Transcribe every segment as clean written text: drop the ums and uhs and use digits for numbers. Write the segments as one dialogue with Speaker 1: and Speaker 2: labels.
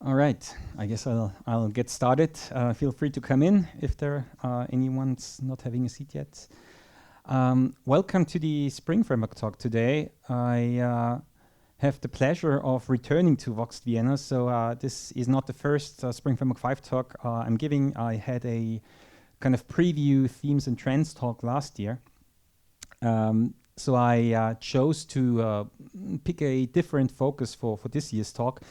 Speaker 1: All right, I guess I'll get started. Feel free to come in if there anyone's not having a seat yet. Welcome to the Spring Framework talk today. I have the pleasure of returning to Vox Vienna, so this is not the first Spring Framework 5 talk I'm giving. I had a kind of preview themes and trends talk last year. So I chose to pick a different focus for this year's talk.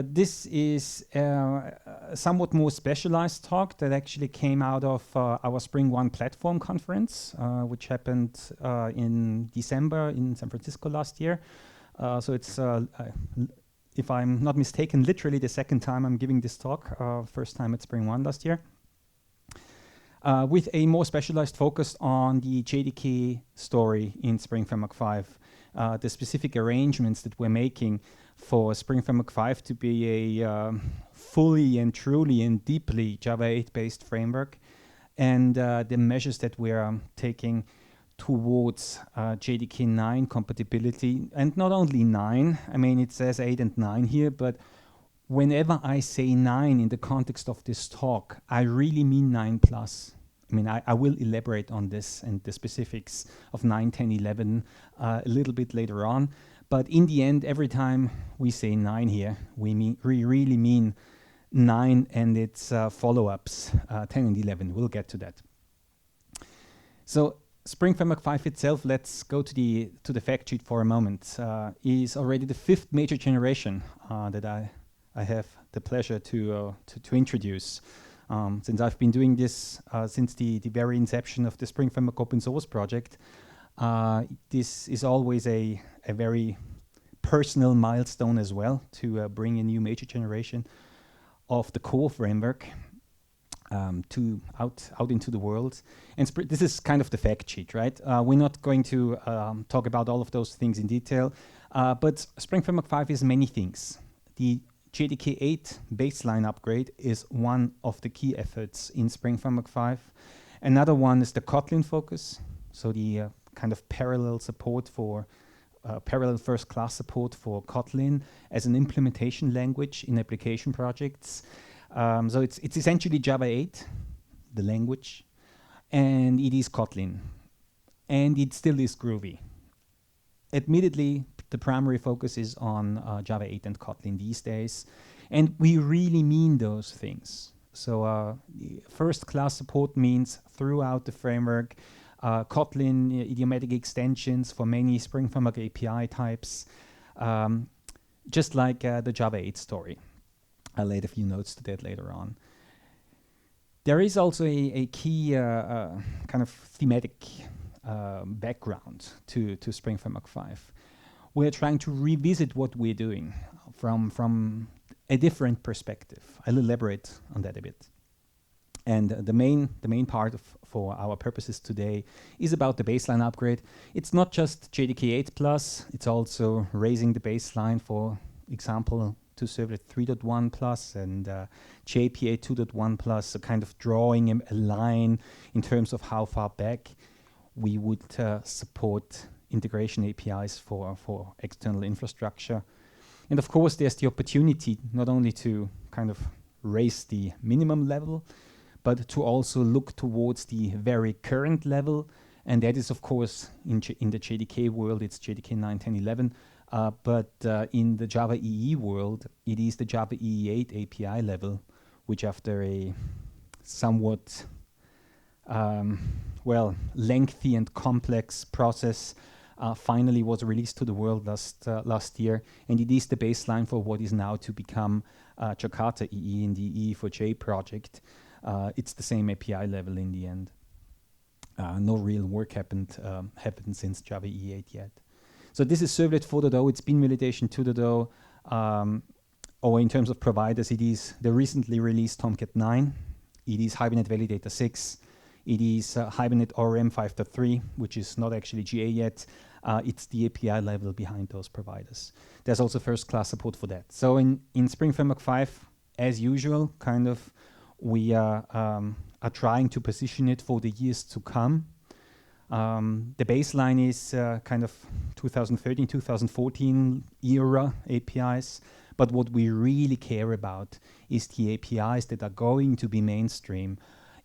Speaker 1: This is a somewhat more specialized talk that actually came out of our Spring 1 platform conference, which happened in December in San Francisco last year. So it's, if I'm not mistaken, literally the second time I'm giving this talk, first time at Spring 1 last year. With a more specialized focus on the JDK story in Spring Framework 5, the specific arrangements that we're making for Spring Framework 5 to be a fully and truly and deeply Java 8 based framework, and the measures that we're taking towards JDK 9 compatibility. And not only 9, I mean it says 8 and 9 here, but whenever I say 9 in the context of this talk, I really mean 9+. I mean, I will elaborate on this and the specifics of 9, 10, 11 a little bit later on. But in the end, every time we say 9 here, we really mean 9 and its follow-ups, 10 and 11. We'll get to that. So Spring Framework 5 itself, let's go to the fact sheet for a moment, is already the 5th major generation that I have the pleasure to introduce. Since I've been doing this since the very inception of the Spring Framework open source project, this is always a very personal milestone as well, to bring a new major generation of the core framework out into the world. And this is kind of the fact sheet, right? We're not going to talk about all of those things in detail, but Spring Framework 5 is many things. The JDK 8 baseline upgrade is one of the key efforts in Spring Framework 5. Another one is the Kotlin focus, so the kind of parallel support for parallel first class support for Kotlin as an implementation language in application projects. So it's essentially Java 8, the language, and it is Kotlin, and it still is groovy. Admittedly, the primary focus is on Java 8 and Kotlin these days, and we really mean those things. So first class support means throughout the framework, Kotlin idiomatic extensions for many Spring Framework API types, just like the Java 8 story. I'll add a few notes to that later on. There is also a key kind of thematic background to Spring Framework 5. We're trying to revisit what we're doing from a different perspective. I'll elaborate on that a bit. And the main part for our purposes today is about the baseline upgrade. It's not just JDK 8+, it's also raising the baseline, for example, to Servlet 3.1+ and JPA 2.1+, so kind of drawing a line in terms of how far back we would support integration APIs for external infrastructure. And of course, there's the opportunity not only to kind of raise the minimum level, but to also look towards the very current level. And that is, of course, in the JDK world, it's JDK 9, 10, 11. But in the Java EE world, it is the Java EE 8 API level, which after a somewhat, lengthy and complex process, finally was released to the world last year. And it is the baseline for what is now to become Jakarta EE in the EE4J project. It's the same API level in the end. No real work happened since Java EE 8 yet. So this is Servlet 4.0, it's Bean Validation 2.0, or in terms of providers, it is the recently released Tomcat 9, it is Hibernate Validator 6, it is Hibernate ORM 5.3, which is not actually GA yet. It's the API level behind those providers. There's also first class support for that. So in Spring Framework 5, as usual, kind of, we are trying to position it for the years to come. The baseline is kind of 2013, 2014 era APIs, But what we really care about is the APIs that are going to be mainstream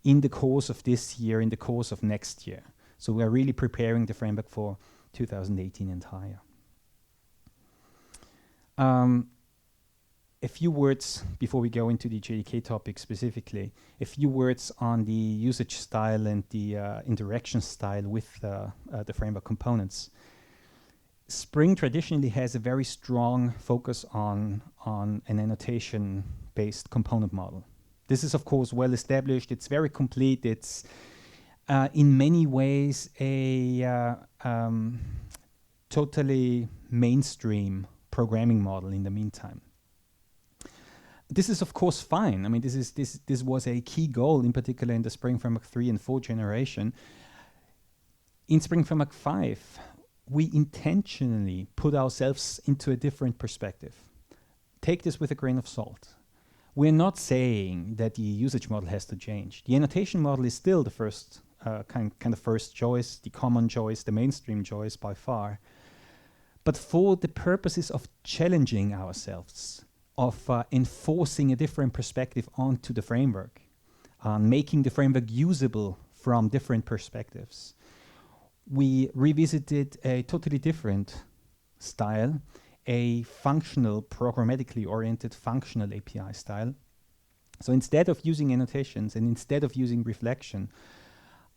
Speaker 1: in the course of this year, in the course of next year. So we are really preparing the framework for 2018 and higher. A few words before we go into the JDK topic specifically, a few words on the usage style and the interaction style with the framework components. Spring traditionally has a very strong focus on an annotation-based component model. This is, of course, well established. It's very complete. It's in many ways a totally mainstream programming model in the meantime. This is, of course, fine. I mean, this was a key goal, in particular in the Spring Framework 3 and 4 generation. In Spring Framework 5, we intentionally put ourselves into a different perspective. Take this with a grain of salt. We're not saying that the usage model has to change. The annotation model is still the first kind of first choice, the common choice, the mainstream choice by far. But for the purposes of challenging ourselves, of enforcing a different perspective onto the framework, making the framework usable from different perspectives, we revisited a totally different style, a functional, programmatically oriented functional API style. So instead of using annotations and instead of using reflection,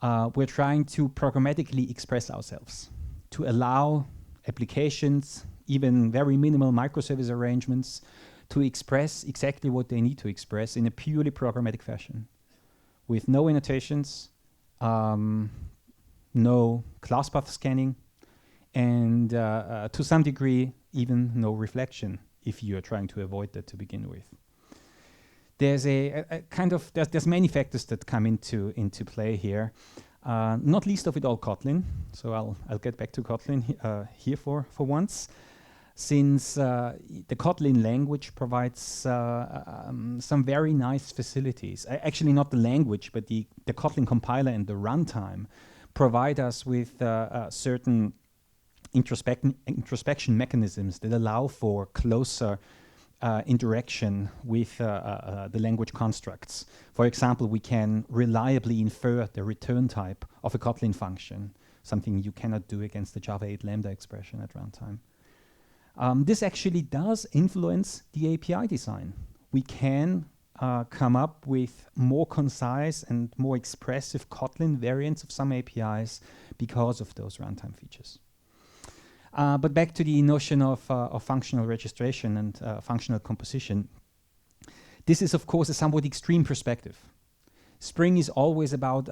Speaker 1: we're trying to programmatically express ourselves, to allow applications, even very minimal microservice arrangements, to express exactly what they need to express in a purely programmatic fashion, with no annotations, no class path scanning, and to some degree, even no reflection, if you are trying to avoid that to begin with. There's there's many factors that come into play here, not least of it all Kotlin. So I'll get back to Kotlin here for once. Since the Kotlin language provides some very nice facilities. Actually, not the language, but the Kotlin compiler and the runtime provide us with certain introspection mechanisms that allow for closer interaction with the language constructs. For example, we can reliably infer the return type of a Kotlin function, something you cannot do against the Java 8 Lambda expression at runtime. This actually does influence the API design. We can come up with more concise and more expressive Kotlin variants of some APIs because of those runtime features. But back to the notion of functional registration and functional composition. This is, of course, a somewhat extreme perspective. Spring is always about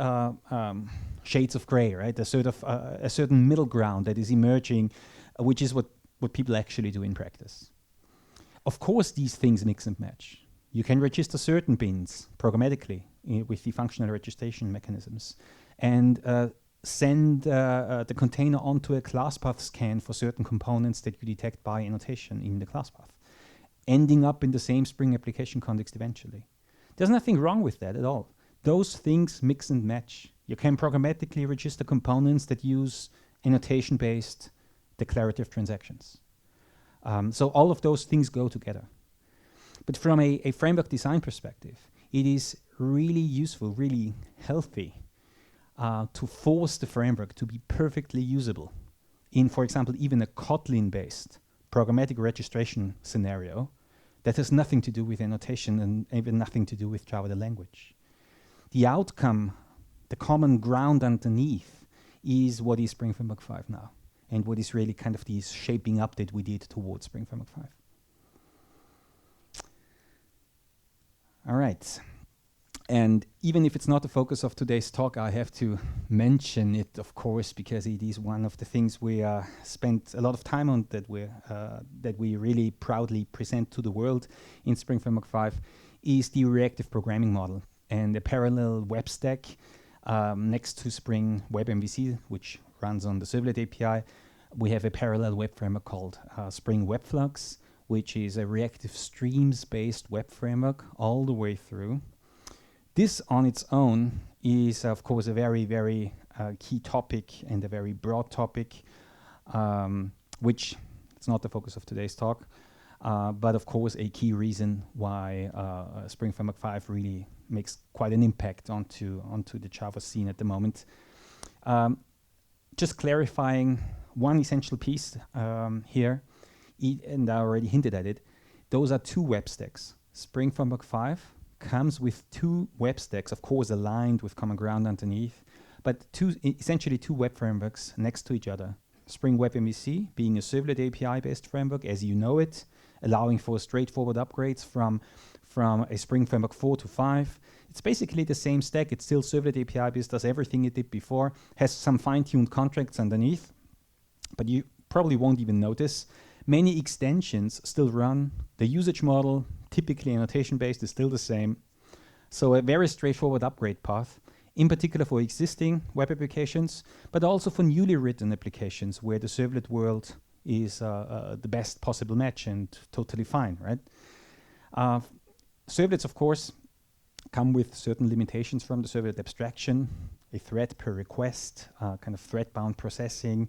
Speaker 1: shades of gray, right? A certain middle ground that is emerging, which is what people actually do in practice. Of course, these things mix and match. You can register certain bins programmatically with the functional registration mechanisms and send the container onto a class path scan for certain components that you detect by annotation in the class path, ending up in the same Spring application context eventually. There's nothing wrong with that at all. Those things mix and match. You can programmatically register components that use annotation-based declarative transactions. So all of those things go together. But from a framework design perspective, it is really useful, really healthy to force the framework to be perfectly usable in, for example, even a Kotlin-based programmatic registration scenario that has nothing to do with annotation and even nothing to do with Java the language. The outcome, the common ground underneath, is what is Spring Framework 5 now, and what is really kind of this shaping up that we did towards Spring Framework 5. All right. And even if it's not the focus of today's talk, I have to mention it, of course, because it is one of the things we spent a lot of time on, that we really proudly present to the world in Spring Framework 5, is the reactive programming model and the parallel web stack next to Spring Web MVC, which runs on the Servlet API. We have a parallel web framework called Spring Web Flux, which is a Reactive Streams-based web framework all the way through. This on its own is, of course, a very, very key topic and a very broad topic, which it's not the focus of today's talk. But of course, a key reason why Spring Framework 5 really makes quite an impact onto the Java scene at the moment. Just clarifying one essential piece here, and I already hinted at it. Those are two web stacks. Spring Framework 5 comes with two web stacks, of course aligned with common ground underneath, but essentially two web frameworks next to each other. Spring Web MVC being a servlet API-based framework as you know it, allowing for straightforward upgrades from a Spring Framework 4 to 5. It's basically the same stack. It's still servlet API-based, does everything it did before, has some fine-tuned contracts underneath, but you probably won't even notice. Many extensions still run. The usage model, typically annotation-based, is still the same. So a very straightforward upgrade path, in particular for existing web applications, but also for newly written applications where the servlet world is the best possible match and totally fine, right? Servlets, of course, come with certain limitations from the servlet abstraction, a thread per request, kind of thread-bound processing.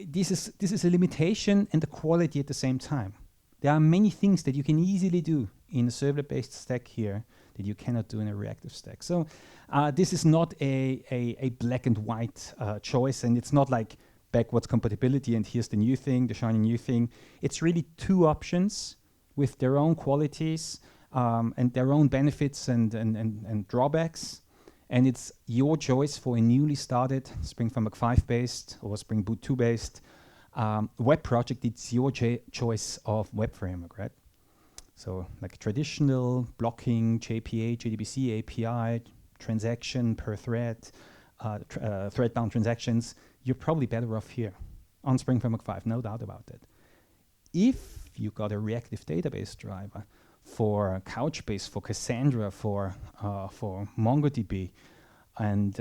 Speaker 1: This is a limitation and a quality at the same time. There are many things that you can easily do in a servlet-based stack here that you cannot do in a reactive stack. So this is not a black and white choice, and it's not like backwards compatibility and here's the new thing, the shiny new thing. It's really two options with their own qualities and their own benefits and drawbacks. And it's your choice for a newly started Spring Framework 5 based or Spring Boot 2 based web project. It's your choice of web framework, right? So like traditional blocking, JPA, JDBC API, transaction per thread, thread-bound transactions, you're probably better off here on Spring Framework 5, no doubt about it. If you got a reactive database driver for Couchbase, for Cassandra, for MongoDB, and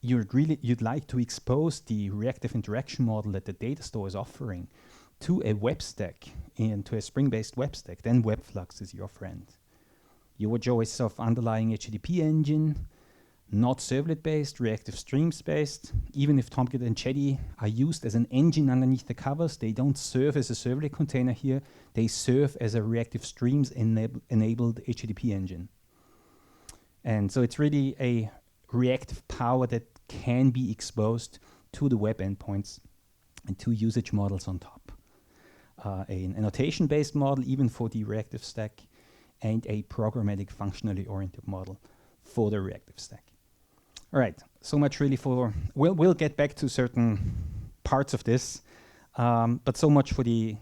Speaker 1: you'd like to expose the reactive interaction model that the data store is offering to a web stack, to a Spring-based web stack, then Webflux is your friend. Your choice of underlying HTTP engine, not servlet-based, Reactive Streams-based. Even if Tomcat and Jetty are used as an engine underneath the covers, they don't serve as a servlet container here. They serve as a Reactive Streams enabled HTTP engine. And so it's really a reactive power that can be exposed to the web endpoints and two usage models on top. An annotation-based model, even for the reactive stack, and a programmatic functionally oriented model for the reactive stack. All right, so much really for, we'll get back to certain parts of this, but so much for the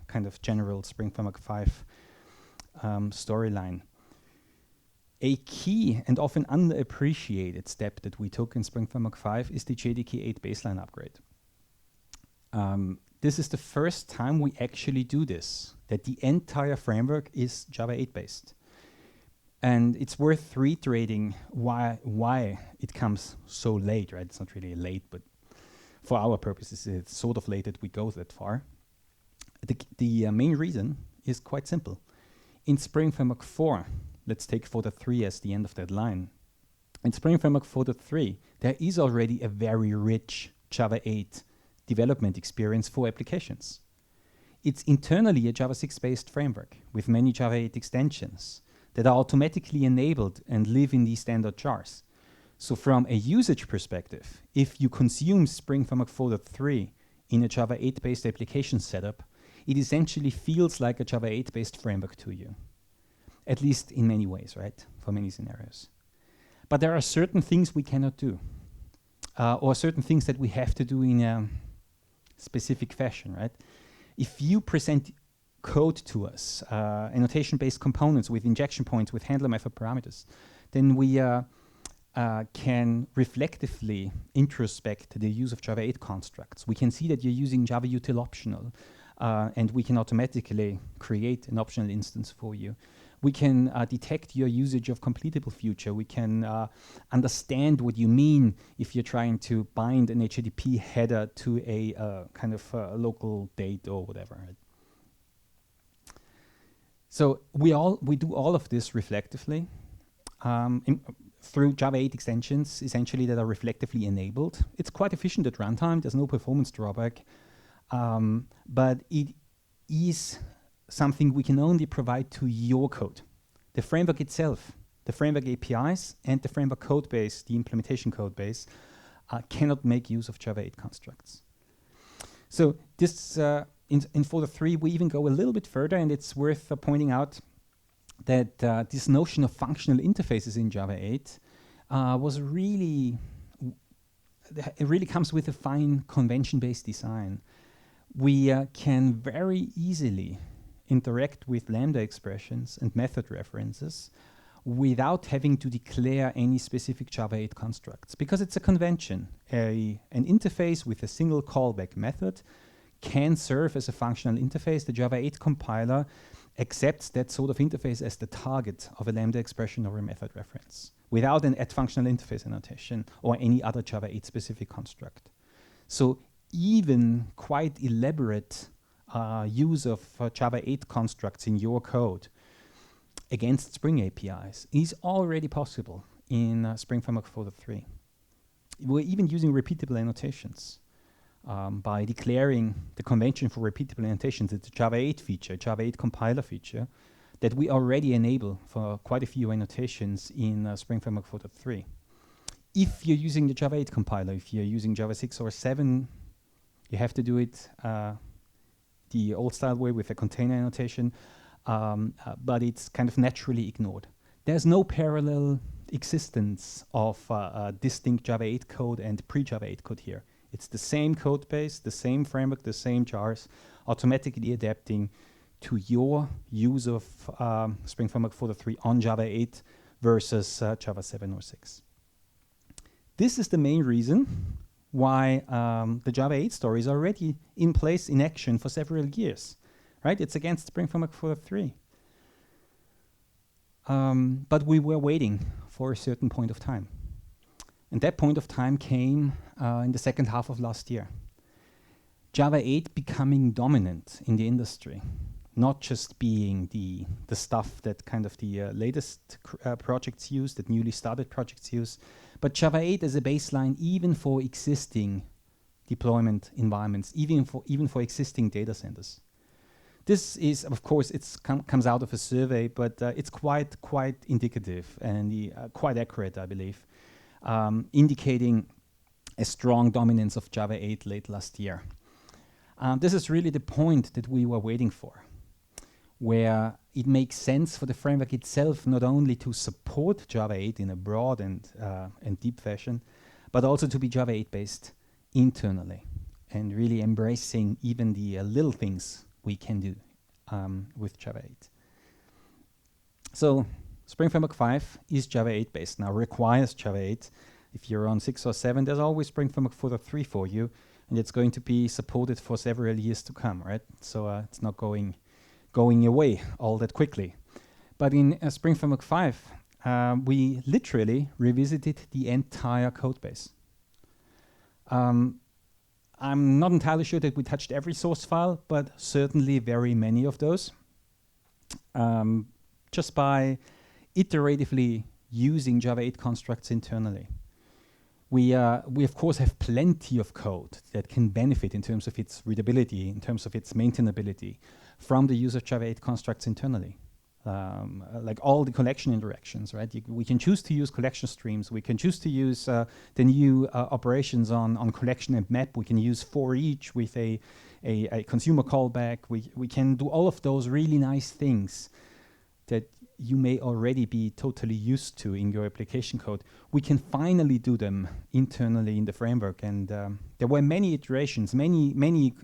Speaker 1: kind of general Spring Framework 5 storyline. A key and often underappreciated step that we took in Spring Framework 5 is the JDK 8 baseline upgrade. This is the first time we actually do this, that the entire framework is Java 8 based. And it's worth reiterating why it comes so late, right? It's not really late, but for our purposes, it's sort of late that we go that far. The main reason is quite simple. In Spring Framework 4, let's take for the 3 as the end of that line. In Spring Framework 4.3, there is already a very rich Java 8 development experience for applications. It's internally a Java 6-based framework with many Java 8 extensions that are automatically enabled and live in these standard jars. So from a usage perspective, if you consume Spring Framework 4.3 in a Java 8-based application setup, it essentially feels like a Java 8-based framework to you, at least in many ways, right, for many scenarios. But there are certain things we cannot do, or certain things that we have to do in a specific fashion, right? If you present code to us, annotation-based components with injection points, with handler method parameters, then we can reflectively introspect the use of Java 8 constructs. We can see that you're using Java util optional, and we can automatically create an optional instance for you. We can detect your usage of completable future. We can understand what you mean if you're trying to bind an HTTP header to a kind of local date or whatever. Right? So we do all of this reflectively through Java 8 extensions, essentially, that are reflectively enabled. It's quite efficient at runtime. There's no performance drawback, but it is something we can only provide to your code. The framework itself, the framework APIs and the framework code base, the implementation code base, cannot make use of Java 8 constructs. So this, in Folder 3, we even go a little bit further, and it's worth pointing out that this notion of functional interfaces in Java 8 it really comes with a fine convention-based design. We can very easily interact with Lambda expressions and method references without having to declare any specific Java 8 constructs, because it's a convention. An interface with a single callback method can serve as a functional interface. The Java 8 compiler accepts that sort of interface as the target of a Lambda expression or a method reference, without an functional interface annotation or any other Java 8 specific construct. So even quite elaborate use of Java 8 constructs in your code against Spring APIs is already possible in Spring Framework Folder 3. We're even using repeatable annotations by declaring the convention for repeatable annotations. It's a Java 8 feature, Java 8 compiler feature that we already enable for quite a few annotations in Spring Framework Folder 3. If you're using the Java 8 compiler, if you're using Java 6 or 7, you have to do it the old style way with a container annotation, but it's kind of naturally ignored. There's no parallel existence of distinct Java 8 code and pre-Java 8 code here. It's the same code base, the same framework, the same jars, automatically adapting to your use of Spring Framework Folder 3 on Java 8 versus Java 7 or 6. This is the main reason why the Java 8 store is already in place in action for several years, right? It's against Spring Framework Folder 3. But we were waiting for a certain point of time. And that point of time came in the second half of last year. Java 8 becoming dominant in the industry, not just being the stuff that kind of the latest projects use, that newly started projects use, but Java 8 as a baseline even for existing deployment environments, even for existing data centers. This is, of course, it comes out of a survey, but it's quite indicative and quite accurate, I believe, indicating a strong dominance of Java 8 late last year. This is really the point that we were waiting for, where it makes sense for the framework itself not only to support Java 8 in a broad and deep fashion, but also to be Java 8 based internally and really embracing even the little things we can do with Java 8. So Spring Framework 5 is Java 8 based now, requires Java 8. If you're on 6 or 7, there's always Spring Framework Folder 3 for you, and it's going to be supported for several years to come, right? So it's not going away all that quickly. But in Spring Framework 5, we literally revisited the entire code base. I'm not entirely sure that we touched every source file, but certainly very many of those. Just by iteratively using Java 8 constructs internally. We of course have plenty of code that can benefit in terms of its readability, in terms of its maintainability from the use of Java 8 constructs internally. Like all the collection interactions, right? We can choose to use collection streams. We can choose to use the new operations on collection and map. We can use for each with a consumer callback. We can do all of those really nice things that you may already be totally used to in your application code. We can finally do them internally in the framework. And there were many iterations, many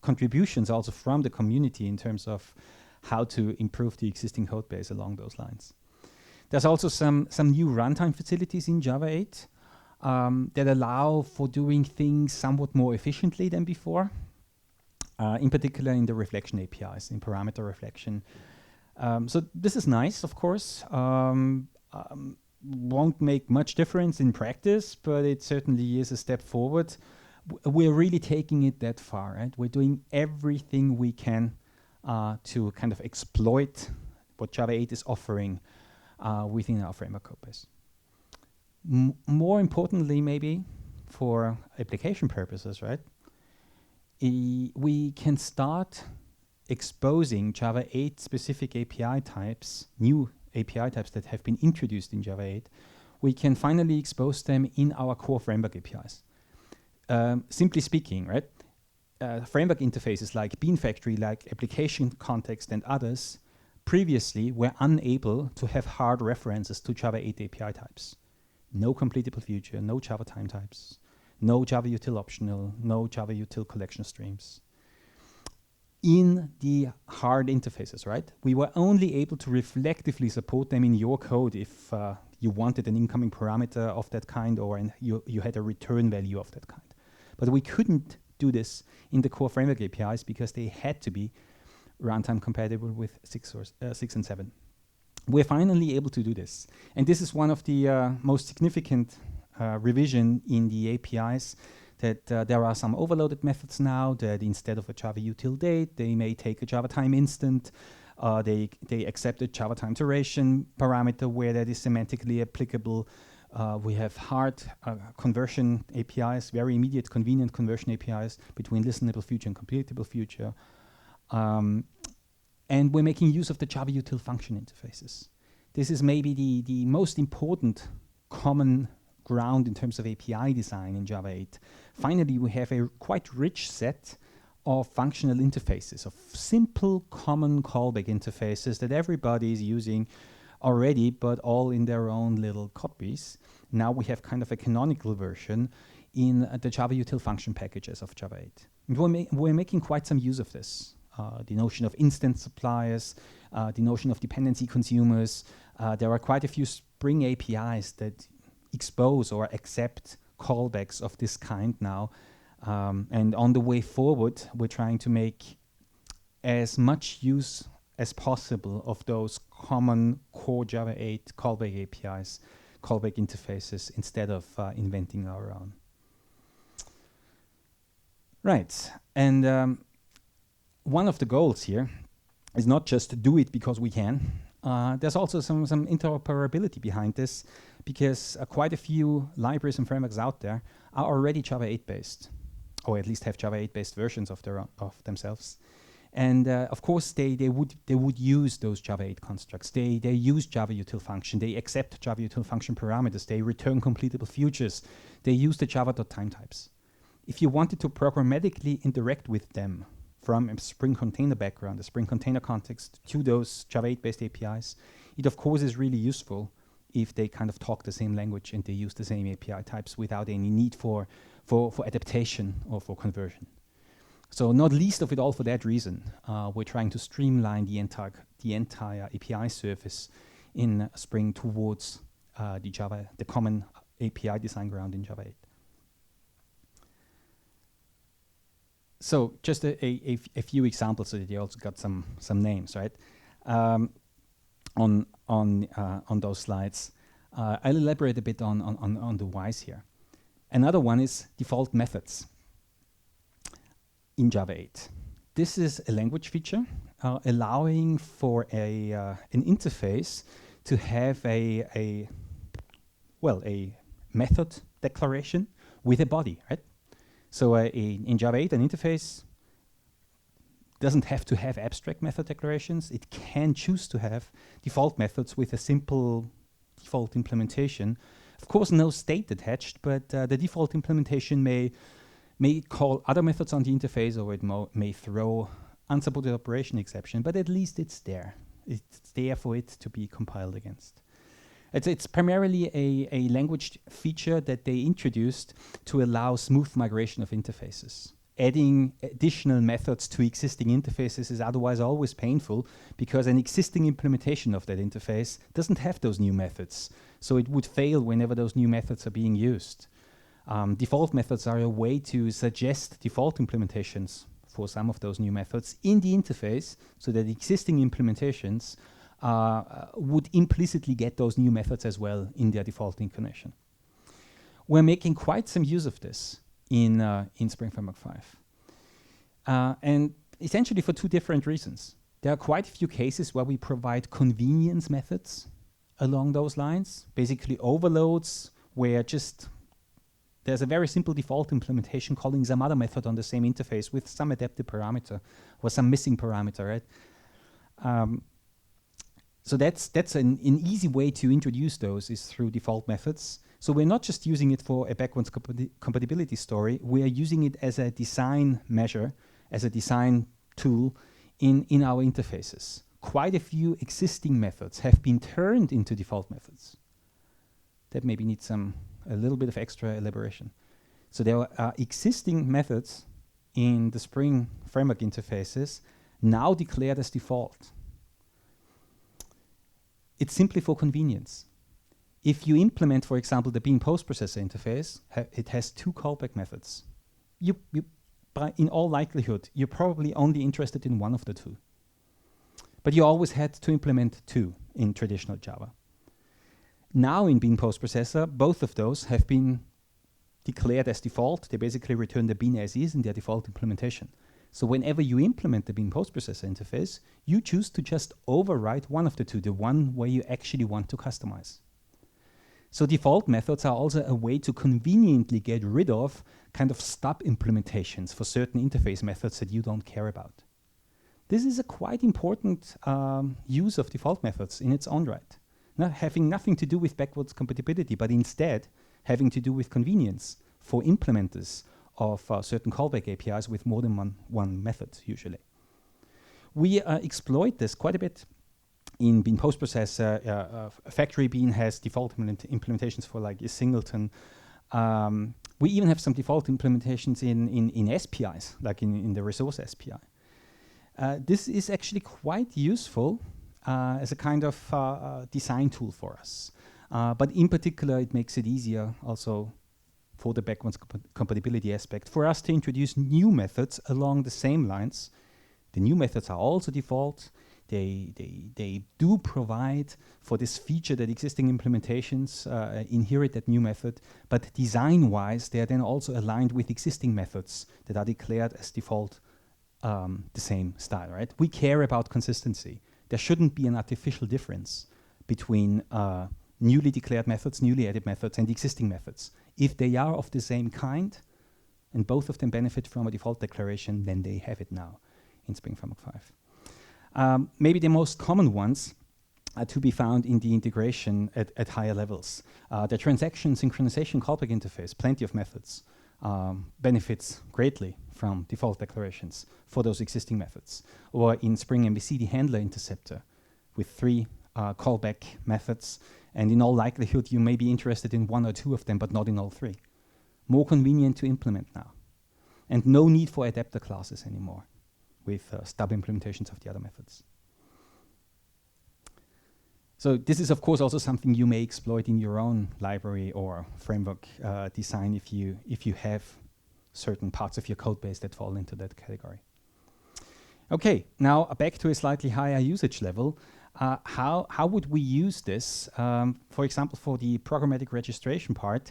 Speaker 1: contributions also from the community in terms of how to improve the existing code base along those lines. There's also some new runtime facilities in Java 8 that allow for doing things somewhat more efficiently than before, in particular in the reflection APIs, in parameter reflection. So this is nice, of course. Won't make much difference in practice, but it certainly is a step forward. We're really taking it that far, right? We're doing everything we can to kind of exploit what Java 8 is offering within our framework code base. More importantly, maybe for application purposes, right? We can start exposing Java 8 specific API types, new API types that have been introduced in Java 8, we can finally expose them in our core framework APIs. Simply speaking, right? Framework interfaces like Bean Factory, like Application Context and others previously were unable to have hard references to Java 8 API types. No completable future, no Java time types, no Java util optional, no Java util collection streams. In the hard interfaces, right? We were only able to reflectively support them in your code if you wanted an incoming parameter of that kind or you had a return value of that kind. But we couldn't do this in the core framework APIs because they had to be runtime compatible with 6 and 7. We're finally able to do this. And this is one of the most significant revision in the APIs, that there are some overloaded methods now that instead of a Java util date, they may take a Java time instant. They accept a Java time duration parameter where that is semantically applicable. We have hard conversion APIs, very immediate convenient conversion APIs between listenable future and completable future. And we're making use of the Java util function interfaces. This is maybe the most important common ground in terms of API design in Java 8. Finally, we have a quite rich set of functional interfaces, of simple common callback interfaces that everybody is using already, but all in their own little copies. Now we have kind of a canonical version in the Java util function packages of Java 8. And we're making quite some use of this. The notion of instance suppliers, the notion of dependency consumers. There are quite a few Spring APIs that expose or accept callbacks of this kind now. And on the way forward, we're trying to make as much use as possible of those common core Java 8 callback APIs, callback interfaces, instead of inventing our own. Right, and one of the goals here is not just to do it because we can. There's also some interoperability behind this, because quite a few libraries and frameworks out there are already Java 8 based, or at least have Java 8 based versions of themselves. And of course, they would use those Java 8 constructs. They use Java util function. They accept Java util function parameters. They return completable futures. They use the java.time types. If you wanted to programmatically interact with them from a Spring Container background, a Spring Container context, to those Java 8 based APIs, it of course is really useful if they kind of talk the same language and they use the same API types without any need for adaptation or for conversion. So not least of it all for that reason, we're trying to streamline the entire API surface in Spring towards the common API design ground in Java 8. So just a few examples so that you also got some names, right? On those slides. I'll elaborate a bit on the whys here. Another one is default methods in Java 8. This is a language feature allowing for an interface to have a method declaration with a body, right? So in Java 8, an interface doesn't have to have abstract method declarations. It can choose to have default methods with a simple default implementation. Of course, no state attached, but the default implementation may call other methods on the interface, or it may throw unsupported operation exception, but at least it's there. It's there for it to be compiled against. It's primarily a language feature that they introduced to allow smooth migration of interfaces. Adding additional methods to existing interfaces is otherwise always painful, because an existing implementation of that interface doesn't have those new methods. So it would fail whenever those new methods are being used. Default methods are a way to suggest default implementations for some of those new methods in the interface, so that existing implementations would implicitly get those new methods as well in their default incarnation. We're making quite some use of this in Spring Framework 5. And essentially for two different reasons. There are quite a few cases where we provide convenience methods along those lines, basically overloads where just there's a very simple default implementation calling some other method on the same interface with some adaptive parameter or some missing parameter, right? So that's an easy way to introduce those is through default methods. So we're not just using it for a backwards compatibility story, we are using it as a design measure, as a design tool in our interfaces. Quite a few existing methods have been turned into default methods. That maybe needs a little bit of extra elaboration. So there are existing methods in the Spring framework interfaces now declared as default. It's simply for convenience. If you implement, for example, the bean post-processor interface, it has two callback methods. In all likelihood, you're probably only interested in one of the two. But you always had to implement two in traditional Java. Now in bean post-processor, both of those have been declared as default. They basically return the bean as is in their default implementation. So whenever you implement the bean post-processor interface, you choose to just overwrite one of the two, the one where you actually want to customize. So default methods are also a way to conveniently get rid of kind of stub implementations for certain interface methods that you don't care about. This is a quite important use of default methods in its own right. Not having nothing to do with backwards compatibility, but instead having to do with convenience for implementers of certain callback APIs with more than one method, usually. We exploit this quite a bit in bean post-processor. Factory bean has default implementations for like a singleton. We even have some default implementations in SPIs, like in the resource SPI. This is actually quite useful as a kind of design tool for us. But in particular, it makes it easier also for the backwards compatibility aspect for us to introduce new methods along the same lines. The new methods are also default. They do provide for this feature that existing implementations inherit that new method, but design-wise, they are then also aligned with existing methods that are declared as default the same style, right? We care about consistency. There shouldn't be an artificial difference between newly declared methods, newly added methods, and existing methods. If they are of the same kind, and both of them benefit from a default declaration, then they have it now in Spring Framework 5. Maybe the most common ones are to be found in the integration at higher levels. The transaction synchronization callback interface, plenty of methods, benefits greatly from default declarations for those existing methods. Or in Spring MVC, the handler interceptor with 3 callback methods, and in all likelihood, you may be interested in 1 or 2 of them, but not in all 3. More convenient to implement now. And no need for adapter classes anymore with stub implementations of the other methods. So this is, of course, also something you may exploit in your own library or framework design if you have certain parts of your code base that fall into that category. Okay, now back to a slightly higher usage level. How would we use this? For example, for the programmatic registration part,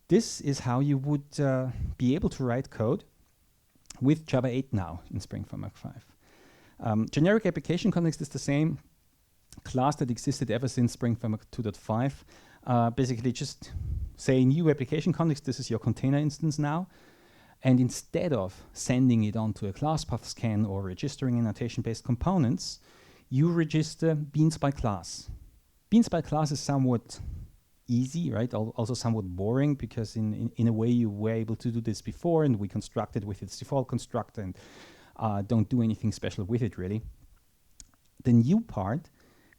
Speaker 1: this is how you would be able to write code with Java 8 now in Spring Framework 5. Generic application context is the same class that existed ever since Spring Framework 2.5. Basically, just say new application context, this is your container instance now. And instead of sending it onto a classpath scan or registering annotation-based components, you register beans by class. Beans by class is somewhat easy, right? Also somewhat boring, because in a way you were able to do this before, and we constructed with its default constructor and don't do anything special with it really. The new part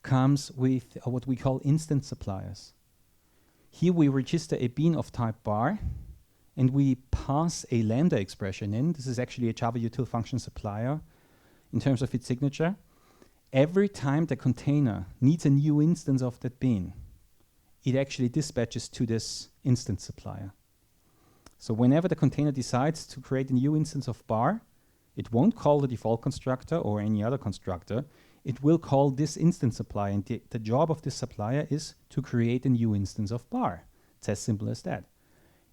Speaker 1: comes with what we call instance suppliers. Here we register a bean of type bar, and we pass a lambda expression in. This is actually a Java util function supplier in terms of its signature. Every time the container needs a new instance of that bean, it actually dispatches to this instance supplier. So whenever the container decides to create a new instance of bar, it won't call the default constructor or any other constructor. It will call this instance supplier, and the job of this supplier is to create a new instance of bar. It's as simple as that.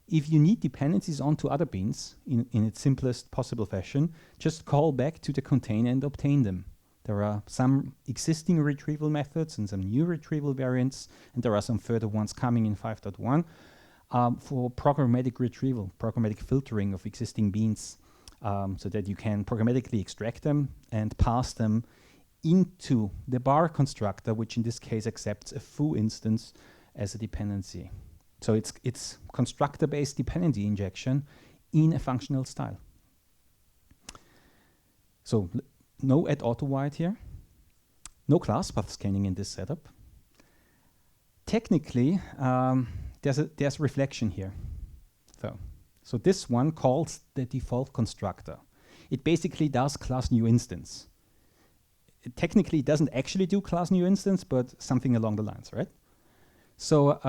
Speaker 1: If you need dependencies onto other beans in its simplest possible fashion, just call back to the container and obtain them. There are some existing retrieval methods and some new retrieval variants, and there are some further ones coming in 5.1. for programmatic retrieval, programmatic filtering of existing beans, so that you can programmatically extract them and pass them into the bar constructor, which in this case accepts a foo instance as a dependency. So it's constructor-based dependency injection in a functional style. So no add auto wide here, no class path scanning in this setup. Technically, there's reflection here. So this one calls the default constructor. It basically does class new instance. It technically doesn't actually do class new instance, but something along the lines, right? So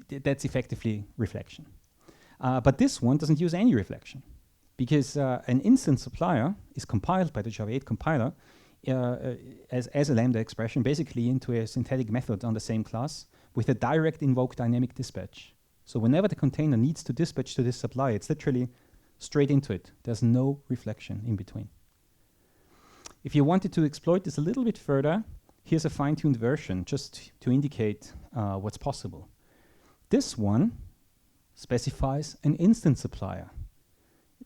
Speaker 1: that's effectively reflection. But this one doesn't use any reflection, because an instance supplier is compiled by the Java 8 compiler as a Lambda expression, basically into a synthetic method on the same class with a direct invoke dynamic dispatch. So whenever the container needs to dispatch to this supplier, it's literally straight into it. There's no reflection in between. If you wanted to exploit this a little bit further, here's a fine-tuned version just to indicate what's possible. This one specifies an instance supplier.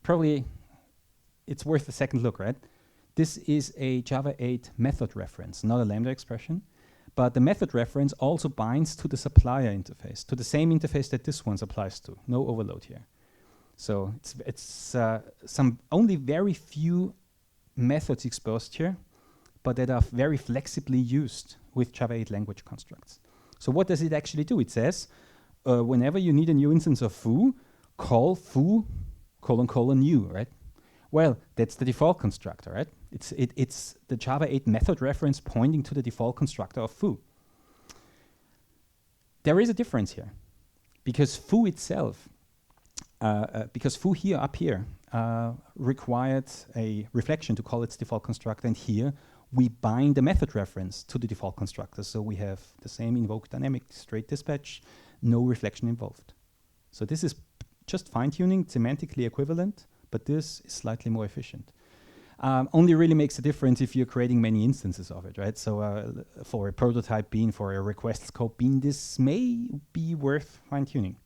Speaker 1: Probably it's worth a second look, right? This is a Java 8 method reference, not a Lambda expression. But the method reference also binds to the supplier interface, to the same interface that this one applies to. No overload here. So it's some only very few methods exposed here, but that are very flexibly used with Java 8 language constructs. So what does it actually do? It says, whenever you need a new instance of foo, call foo : new, right? Well, that's the default constructor, right? It's the Java 8 method reference pointing to the default constructor of foo. There is a difference here, because foo itself, because foo here up here required a reflection to call its default constructor, and here we bind the method reference to the default constructor, so we have the same invoke dynamic straight dispatch, no reflection involved. So this is just fine-tuning, semantically equivalent, but this is slightly more efficient. Only really makes a difference if you're creating many instances of it, right? So for a prototype bean, for a request scope bean, this may be worth fine-tuning.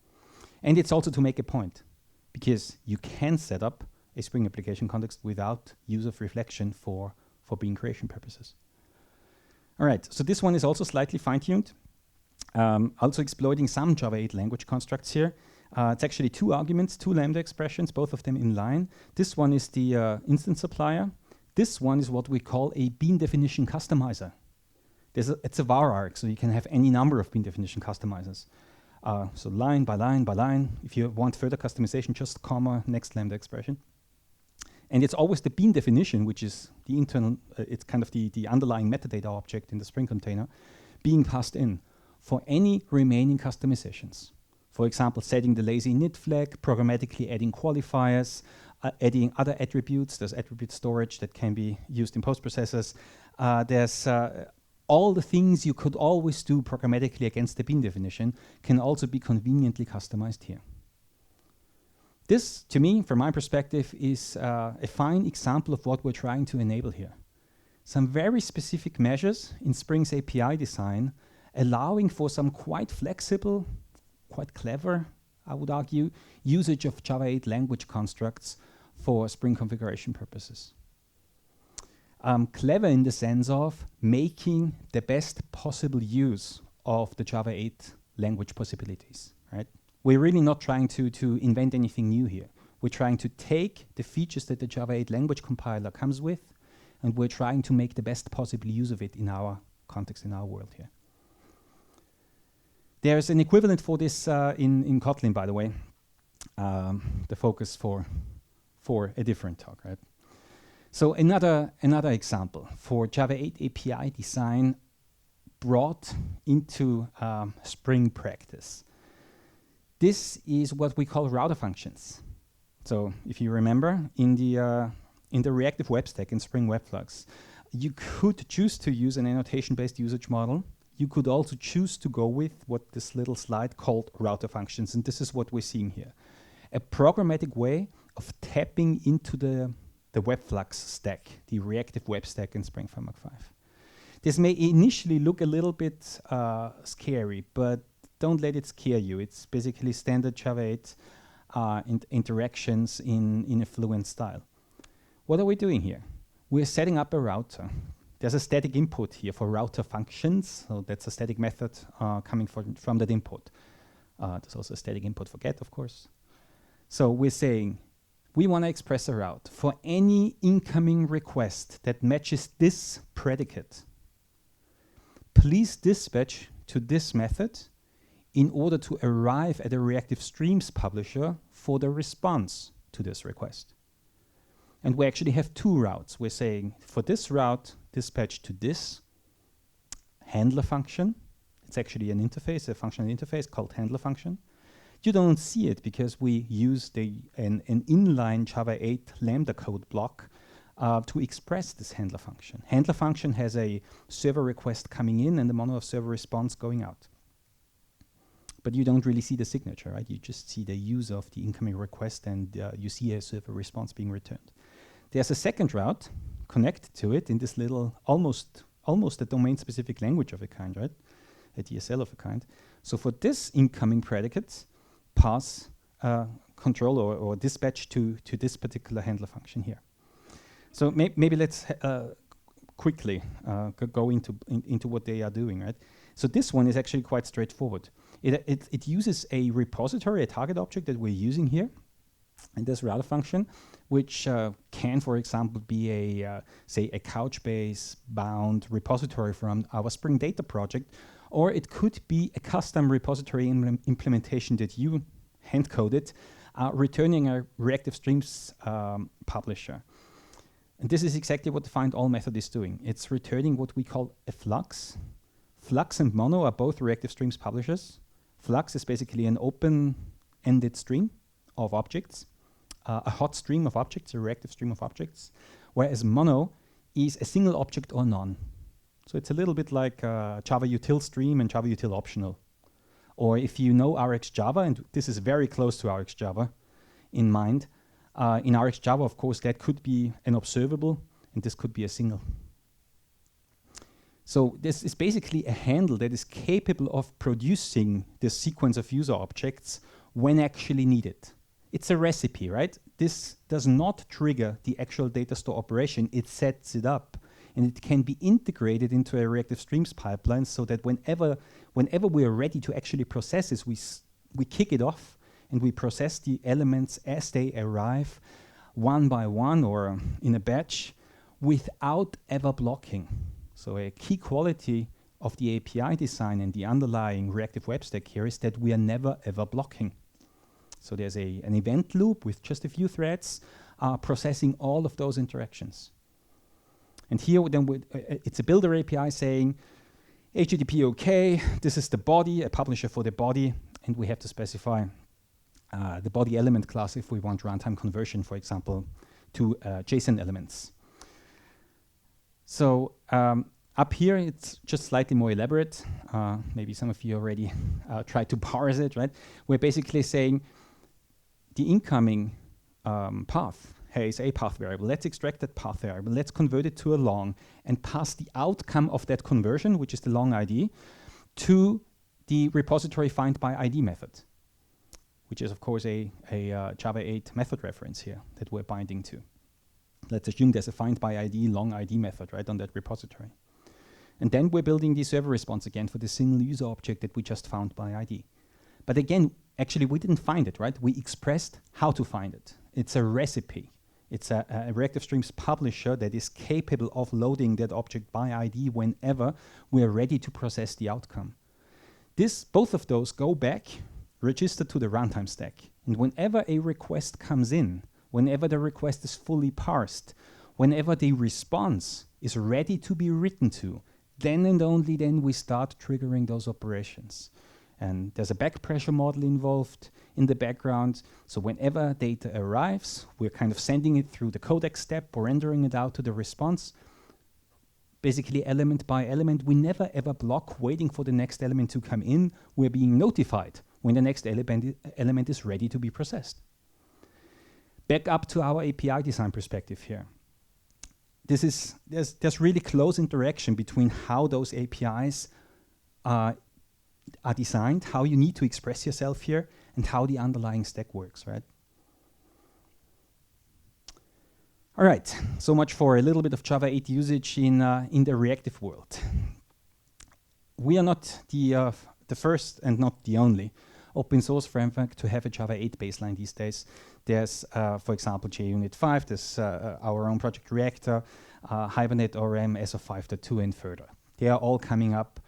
Speaker 1: And it's also to make a point, because you can set up a Spring application context without use of reflection for bean creation purposes. All right, so this one is also slightly fine-tuned. Also exploiting some Java 8 language constructs here. It's actually two arguments, two Lambda expressions, both of them in line. This one is the instance supplier. This one is what we call a bean definition customizer. It's a var arg, so you can have any number of bean definition customizers. So line by line by line. If you want further customization, just comma, next Lambda expression. And it's always the bean definition, which is the internal, it's kind of the underlying metadata object in the Spring container, being passed in for any remaining customizations. For example, setting the lazy init flag, programmatically adding qualifiers, adding other attributes. There's attribute storage that can be used in post-processors. There's all the things you could always do programmatically against the bean definition can also be conveniently customized here. This, to me, from my perspective, is a fine example of what we're trying to enable here. Some very specific measures in Spring's API design, allowing for some quite flexible, quite clever, I would argue, usage of Java 8 language constructs for Spring configuration purposes. Clever in the sense of making the best possible use of the Java 8 language possibilities, right? We're really not trying to invent anything new here. We're trying to take the features that the Java 8 language compiler comes with, and we're trying to make the best possible use of it in our context, in our world here. There's an equivalent for this in Kotlin, by the way. The focus for a different talk, right? So another example for Java 8 API design brought into Spring practice. This is what we call router functions. So if you remember, in the reactive web stack in Spring Webflux, you could choose to use an annotation-based usage model. You could also choose to go with what this little slide called router functions, and this is what we're seeing here. A programmatic way of tapping into the Webflux stack, the reactive web stack in Spring Framework 5. This may initially look a little bit scary, but don't let it scare you. It's basically standard Java 8 interactions in a fluent style. What are we doing here? We're setting up a router. There's a static input here for router functions. So that's a static method coming from that input. There's also a static input for get, of course. So we're saying we want to express a route for any incoming request that matches this predicate. Please dispatch to this method in order to arrive at a Reactive Streams publisher for the response to this request. And we actually have two routes. We're saying for this route, dispatch to this handler function. It's actually an interface, a functional interface called handler function. You don't see it because we use an inline Java 8 Lambda code block to express this handler function. Handler function has a server request coming in and a mono of server response going out. But you don't really see the signature, right? You just see the user of the incoming request and you see a server response being returned. There's a second route connected to it in this little, almost a domain-specific language of a kind, right? A DSL of a kind. So for this incoming predicate, pass control or dispatch to this particular handler function here. So maybe let's quickly go into what they are doing, right? So this one is actually quite straightforward. It uses a repository, a target object that we're using here, and this router function, which can, for example, be say a Couchbase bound repository from our Spring Data project, or it could be a custom repository implementation that you hand-coded, returning a Reactive Streams publisher. And this is exactly what the find_all method is doing. It's returning what we call a flux. Flux and mono are both Reactive Streams publishers. Flux is basically an open-ended stream of objects, a hot stream of objects, a reactive stream of objects, whereas mono is a single object or none. So it's a little bit like Java util stream and Java util optional. Or if you know RxJava, and this is very close to RxJava in mind, in RxJava, of course, that could be an observable, and this could be a single. So this is basically a handle that is capable of producing this sequence of user objects when actually needed. It's a recipe, right? This does not trigger the actual data store operation. It sets it up. And it can be integrated into a Reactive Streams pipeline so that whenever we are ready to actually process this, we kick it off and we process the elements as they arrive one by one or in a batch without ever blocking. So a key quality of the API design and the underlying reactive web stack here is that we are never ever blocking. So there's an event loop with just a few threads processing all of those interactions. And here then it's a builder API saying, HTTP OK, this is the body, a publisher for the body, and we have to specify the body element class if we want runtime conversion, for example, to JSON elements. So up here, it's just slightly more elaborate. Maybe some of you already tried to parse it, right? We're basically saying the incoming path has a path variable. Let's extract that path variable. Let's convert it to a long and pass the outcome of that conversion, which is the long ID, to the repository find_by_ID method, which is, of course, a Java 8 method reference here that we're binding to. Let's assume there's a find_by_ID long ID method, right, on that repository. And then we're building the server response again for the single user object that we just found by ID. But again, actually, we didn't find it, right? We expressed how to find it. It's a recipe. It's a Reactive Streams publisher that is capable of loading that object by ID whenever we're ready to process the outcome. Both of those go back, register to the runtime stack. And whenever a request comes in, whenever the request is fully parsed, whenever the response is ready to be written to, then and only then we start triggering those operations. And there's a back pressure model involved in the background. So whenever data arrives, we're kind of sending it through the codec step or rendering it out to the response. Basically, element by element, we never ever block waiting for the next element to come in. We're being notified when the next element is ready to be processed. Back up to our API design perspective here. There's really close interaction between how those APIs are designed, how you need to express yourself here, and how the underlying stack works, right? All right, so much for a little bit of Java 8 usage in the reactive world. We are not the first and not the only open source framework to have a Java 8 baseline these days. There's, for example, JUnit 5, there's our own project Reactor, Hibernate ORM, as of 5.2 and further. They are all coming up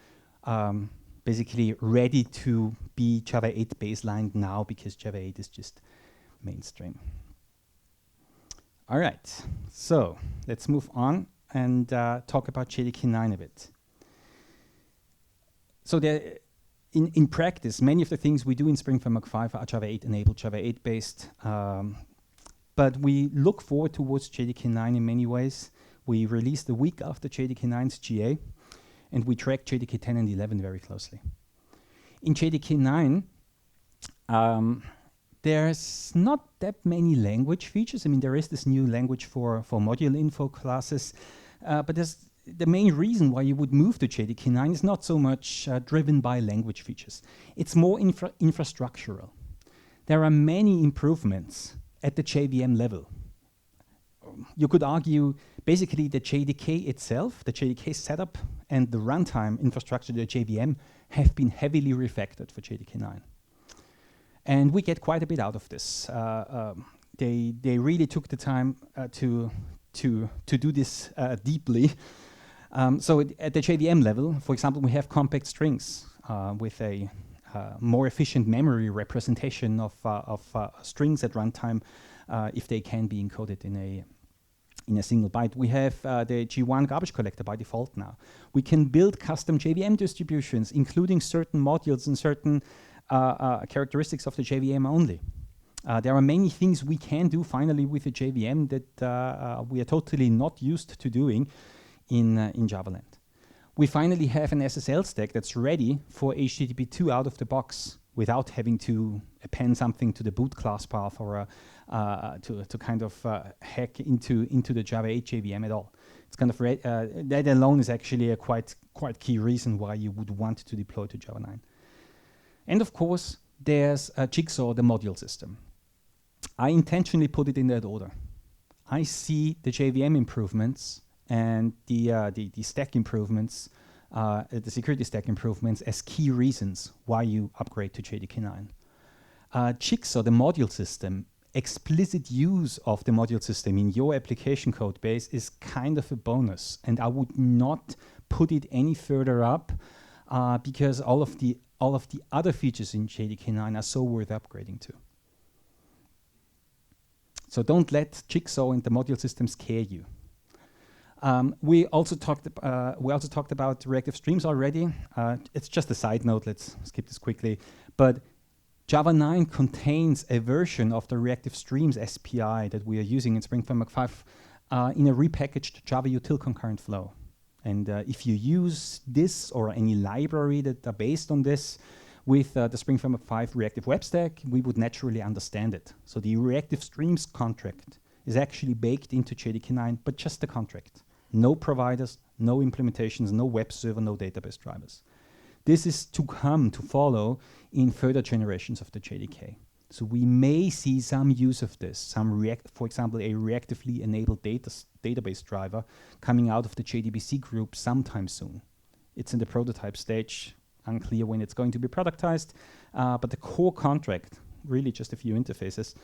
Speaker 1: basically ready to be Java 8 baseline now because Java 8 is just mainstream. All right, so let's move on and talk about JDK 9 a bit. So in practice, many of the things we do in Spring Framework 5 are Java 8 enabled, Java 8 based, but we look forward towards JDK 9 in many ways. We released a week after JDK 9's GA, and we track JDK 10 and 11 very closely. In JDK 9, there's not that many language features. I mean, there is this new language for module info classes, but the main reason why you would move to JDK 9 is not so much driven by language features. It's more infrastructural. There are many improvements at the JVM level. You could argue basically the JDK itself, the JDK setup, and the runtime infrastructure, the JVM, have been heavily refactored for JDK 9. And we get quite a bit out of this. They really took the time to do this deeply. So at the JVM level, for example, we have compact strings with a more efficient memory representation of strings at runtime if they can be encoded in a single byte. We have the G1 garbage collector by default now. We can build custom JVM distributions, including certain modules and certain characteristics of the JVM only. There are many things we can do finally with the JVM that we are totally not used to doing in Java land. We finally have an SSL stack that's ready for HTTP 2 out of the box without having to append something to the boot class path or to kind of hack into the Java 8 JVM at all. It's kind of that alone is actually a quite key reason why you would want to deploy to Java 9. And of course, there's Jigsaw, the module system. I intentionally put it in that order. I see the JVM improvements and the stack improvements, the security stack improvements as key reasons why you upgrade to JDK 9. Jigsaw, the module system, explicit use of the module system in your application code base is kind of a bonus, and I would not put it any further up because all of the other features in JDK 9 are so worth upgrading to. So don't let Jigsaw and the module system scare you. We also talked about Reactive Streams already. It's just a side note. Let's skip this quickly. But Java 9 contains a version of the Reactive Streams SPI that we are using in Spring Framework 5 in a repackaged Java util concurrent flow. And if you use this or any library that are based on this with the Spring Framework 5 Reactive Web Stack, we would naturally understand it. So the Reactive Streams contract is actually baked into JDK 9, but just the contract. No providers, no implementations, no web server, no database drivers. This is to follow in further generations of the JDK. So we may see some use of this, for example, a reactively enabled database driver coming out of the JDBC group sometime soon. It's in the prototype stage, unclear when it's going to be productized, but the core contract, really just a few interfaces,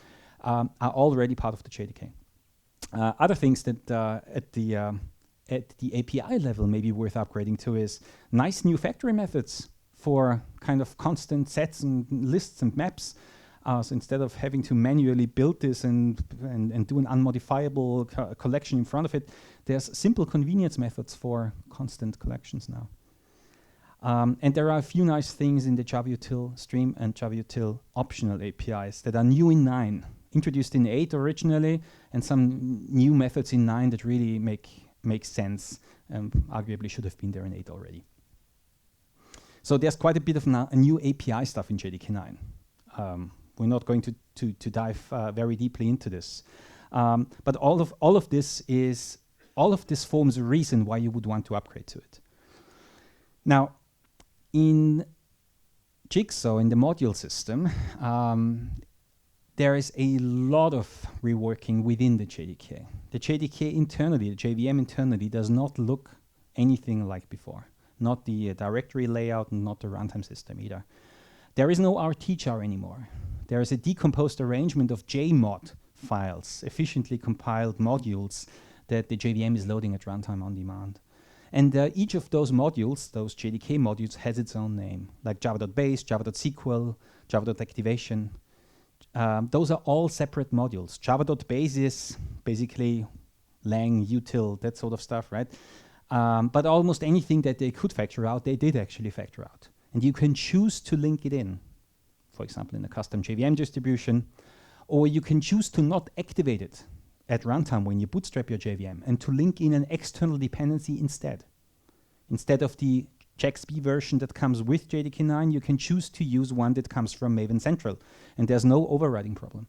Speaker 1: are already part of the JDK. Other things that at the API level may be worth upgrading to is nice new factory methods for kind of constant sets and lists and maps. So instead of having to manually build this and do an unmodifiable collection in front of it, there's simple convenience methods for constant collections now. And there are a few nice things in the Java util stream and Java util optional APIs that are new in 9, introduced in 8 originally, and some new methods in 9 that really make sense and arguably should have been there in 8 already. So there's quite a bit of new API stuff in JDK 9. We're not going to dive very deeply into this, but all of this forms a reason why you would want to upgrade to it. Now, in Jigsaw in the module system, there is a lot of reworking within the JDK. The JDK internally, the JVM internally, does not look anything like before. Not the directory layout, and not the runtime system either. There is no RTjar anymore. There is a decomposed arrangement of JMod files, efficiently compiled modules that the JVM is loading at runtime on demand. And each of those modules, those JDK modules, has its own name, like java.base, java.sql, java.activation. Those are all separate modules. Java.base is basically lang, util, that sort of stuff, right? But almost anything that they could factor out, they did actually factor out. And you can choose to link it in, for example, in a custom JVM distribution, or you can choose to not activate it at runtime when you bootstrap your JVM and to link in an external dependency instead. Instead of the JXP version that comes with JDK 9, you can choose to use one that comes from Maven Central, and there's no overriding problem.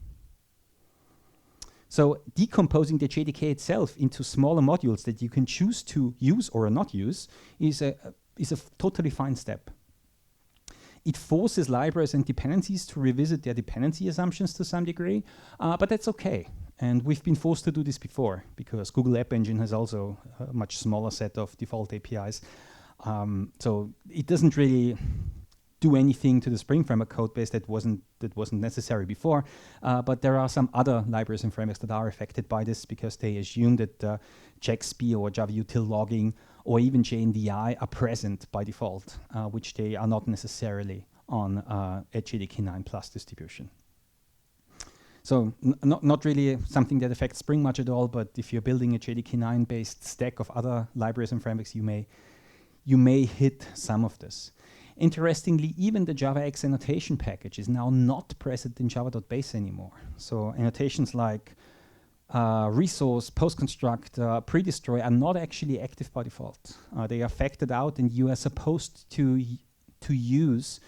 Speaker 1: So decomposing the JDK itself into smaller modules that you can choose to use or not use is a totally fine step. It forces libraries and dependencies to revisit their dependency assumptions to some degree, but that's okay. And we've been forced to do this before because Google App Engine has also a much smaller set of default APIs. So it doesn't really do anything to the Spring Framework code base that wasn't necessary before. But there are some other libraries and frameworks that are affected by this because they assume that JXP or Java util logging or even JNDI are present by default, which they are not necessarily on a JDK 9 Plus distribution. So not really something that affects Spring much at all, but if you're building a JDK 9 based stack of other libraries and frameworks, you may hit some of this. Interestingly, even the JavaX annotation package is now not present in java.base anymore. So annotations like resource, post-construct, pre-destroy are not actually active by default. They are factored out, and you are supposed to use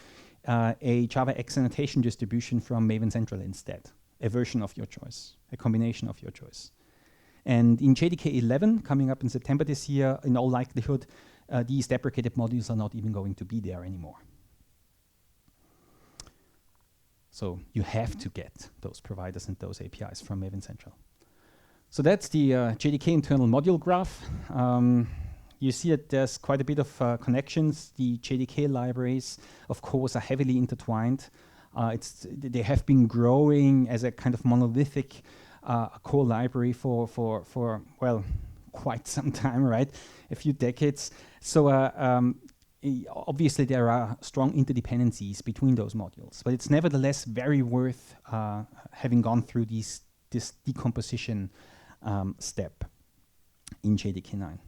Speaker 1: a JavaX annotation distribution from Maven Central instead, a version of your choice, a combination of your choice. And in JDK 11, coming up in September this year, in all likelihood, these deprecated modules are not even going to be there anymore. So you have to get those providers and those APIs from Maven Central. So that's the JDK internal module graph. You see that there's quite a bit of connections. The JDK libraries, of course, are heavily intertwined. They have been growing as a kind of monolithic core library for well, quite some time, right? A few decades. So obviously there are strong interdependencies between those modules, but it's nevertheless very worth having gone through this decomposition step in JDK 9.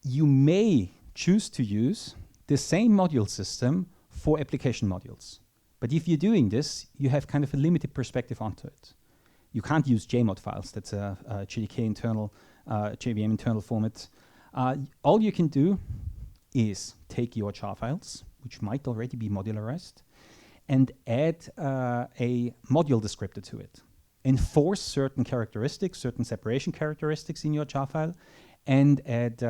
Speaker 1: You may choose to use the same module system for application modules. But if you're doing this, you have kind of a limited perspective onto it. You can't use JMod files. That's a JDK internal, JVM internal format. All you can do is take your jar files, which might already be modularized, and add a module descriptor to it. Enforce certain characteristics, certain separation characteristics in your jar file, and add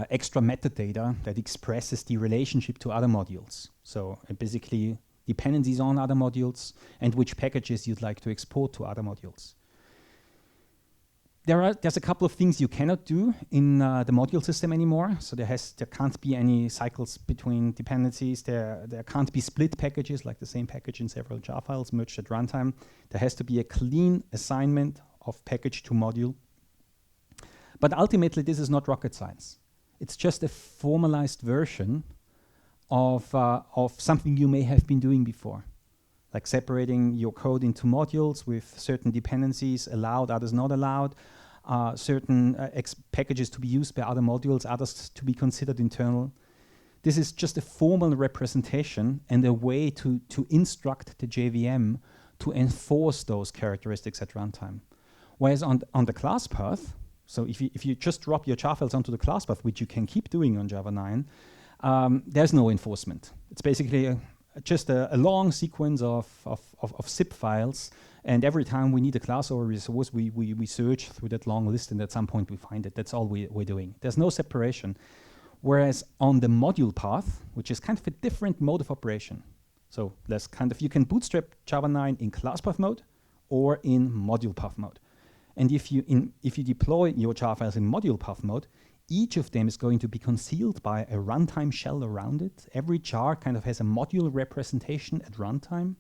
Speaker 1: extra metadata that expresses the relationship to other modules. So basically dependencies on other modules and which packages you'd like to export to other modules. There's a couple of things you cannot do in the module system anymore. So there can't be any cycles between dependencies. There can't be split packages like the same package in several jar files merged at runtime. There has to be a clean assignment of package to module. But ultimately, this is not rocket science. It's just a formalized version of something you may have been doing before, like separating your code into modules with certain dependencies, allowed, others not allowed, certain packages to be used by other modules, others to be considered internal. This is just a formal representation and a way to instruct the JVM to enforce those characteristics at runtime. Whereas on the class path, so if you just drop your jar files onto the class path, which you can keep doing on Java 9, there's no enforcement. It's basically just a long sequence of zip files, and every time we need a class or a resource, we search through that long list, and at some point we find it. That's all we're doing. There's no separation. Whereas on the module path, which is kind of a different mode of operation, so there's kind of, you can bootstrap Java 9 in classpath mode or in module path mode. And if you deploy your jar files in module path mode, each of them is going to be concealed by a runtime shell around it. Every jar kind of has a module representation at runtime.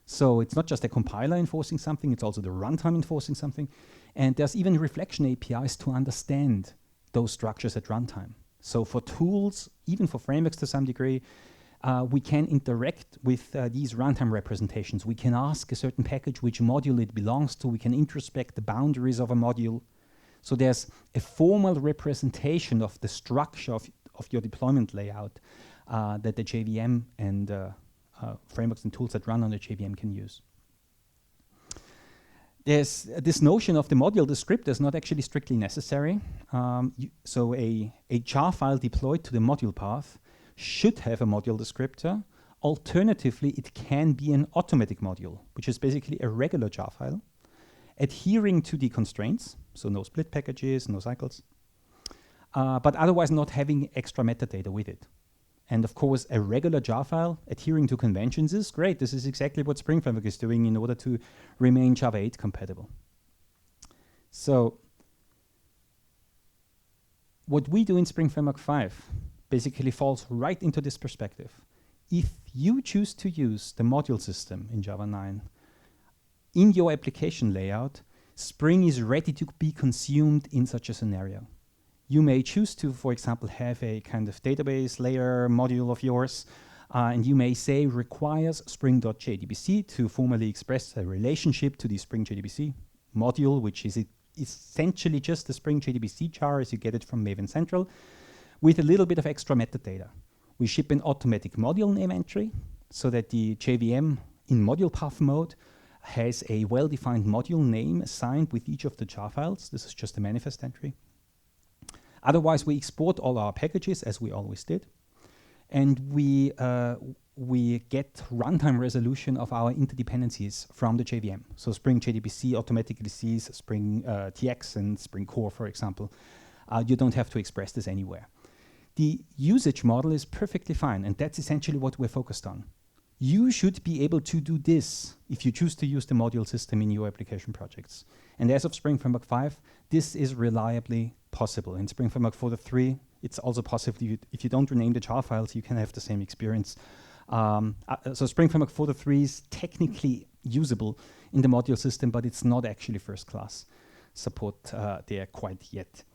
Speaker 1: So it's not just a compiler enforcing something, it's also the runtime enforcing something. And there's even reflection APIs to understand those structures at runtime. So for tools, even for frameworks to some degree, we can interact with these runtime representations. We can ask a certain package which module it belongs to. We can introspect the boundaries of a module. So there's a formal representation of the structure of your deployment layout that the JVM and frameworks and tools that run on the JVM can use. There's this notion of the module descriptor is not actually strictly necessary. So a jar file deployed to the module path should have a module descriptor. Alternatively, it can be an automatic module, which is basically a regular jar file, adhering to the constraints, so no split packages, no cycles, but otherwise not having extra metadata with it. And of course, a regular jar file adhering to conventions is great. This is exactly what Spring Framework is doing in order to remain Java 8 compatible. So what we do in Spring Framework 5 basically falls right into this perspective. If you choose to use the module system in Java 9 in your application layout, Spring is ready to be consumed in such a scenario. You may choose to, for example, have a kind of database layer module of yours, and you may say requires spring.jdbc to formally express a relationship to the Spring JDBC module, which is essentially just the Spring JDBC jar as you get it from Maven Central, with a little bit of extra metadata. We ship an automatic module name entry so that the JVM in module path mode has a well-defined module name assigned with each of the jar files. This is just a manifest entry. Otherwise, we export all our packages, as we always did, and we get runtime resolution of our interdependencies from the JVM. So Spring JDBC automatically sees Spring TX and Spring Core, for example. You don't have to express this anywhere. The usage model is perfectly fine, and that's essentially what we're focused on. You should be able to do this if you choose to use the module system in your application projects. And as of Spring Framework 5, this is reliably possible. In Spring Framework 4.3, it's also possible if you don't rename the jar files, you can have the same experience. So Spring Framework 4.3 is technically usable in the module system, but it's not actually first class support there quite yet.